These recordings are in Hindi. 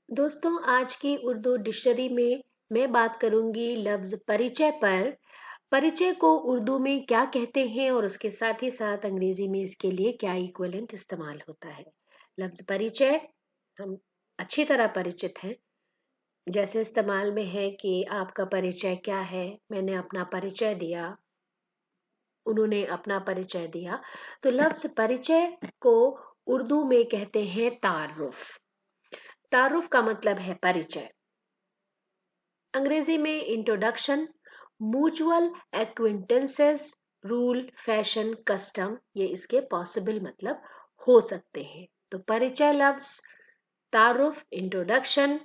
दोस्तों, आज की उर्दू डिक्शनरी में मैं बात करूंगी लफ्ज परिचय पर। परिचय को उर्दू में क्या कहते हैं और उसके साथ ही साथ अंग्रेजी में इसके लिए क्या इक्विवेलेंट इस्तेमाल होता है। लफ्ज परिचय हम अच्छी तरह परिचित हैं। जैसे इस्तेमाल में है कि आपका परिचय क्या है, मैंने अपना परिचय दिया, उन्होंने अपना परिचय दिया। तो लफ्ज परिचय को उर्दू में कहते हैं तारुफ। तारुफ का मतलब है परिचय। अंग्रेजी में introduction, mutual acquaintances, rule, fashion, custom, ये इसके पॉसिबल मतलब हो सकते हैं। तो परिचय लफ्ज तारुफ इंट्रोडक्शन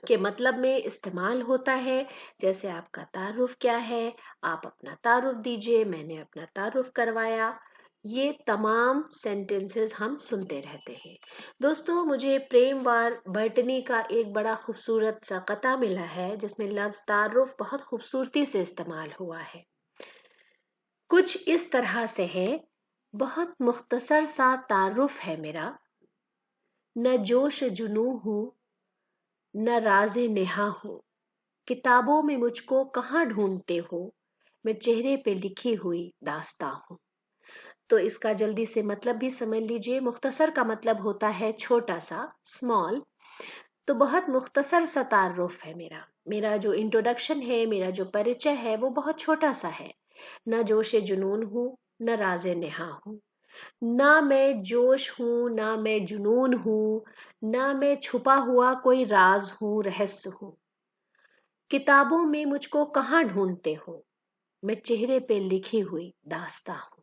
के मतलब में इस्तेमाल होता है। जैसे आपका तारुफ क्या है, आप अपना तारुफ दीजिए, मैंने अपना तारुफ करवाया। ये तमाम सेंटेंसेस हम सुनते रहते हैं। दोस्तों, मुझे प्रेम बर्टनी का एक बड़ा खूबसूरत सा कता मिला है जिसमें लफ्ज तारुफ बहुत खूबसूरती से इस्तेमाल हुआ है। कुछ इस तरह से है, बहुत मुख्तसर सा तारुफ है मेरा, न जोश जुनू हूँ न राज़े नेहा हूँ, किताबों में मुझको कहाँ ढूंढते हो, मैं चेहरे पे लिखी हुई दास्तां हूँ। तो इसका जल्दी से मतलब भी समझ लीजिए। मुख्तसर का मतलब होता है छोटा सा, स्मॉल। तो बहुत मुख्तसर सा तारुफ है मेरा। मेरा जो इंट्रोडक्शन है, मेरा जो परिचय है, वो बहुत छोटा सा है। न जोश जुनून हूँ न राज़े नेहा हूँ। ना मैं जोश हूँ, ना मैं जुनून हूँ, ना मैं छुपा हुआ कोई राज हूँ, रहस्य हूँ। किताबों में मुझको कहाँ ढूंढते हो, मैं चेहरे पे लिखी हुई दास्तां हूँ।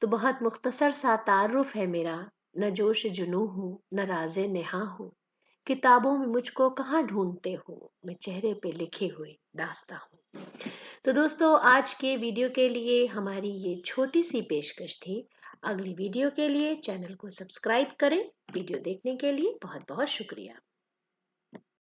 तो बहुत मुख्तसर सा तारुफ है मेरा। न जोश जुनू हूँ न राजे नेहा हूँ, किताबों में मुझको कहाँ ढूंढते हो, मैं चेहरे पे लिखी हुई दास्तां हूँ। तो दोस्तों, आज के वीडियो के लिए हमारी ये छोटी सी पेशकश थी। अगली वीडियो के लिए चैनल को सब्सक्राइब करें। वीडियो देखने के लिए बहुत बहुत शुक्रिया।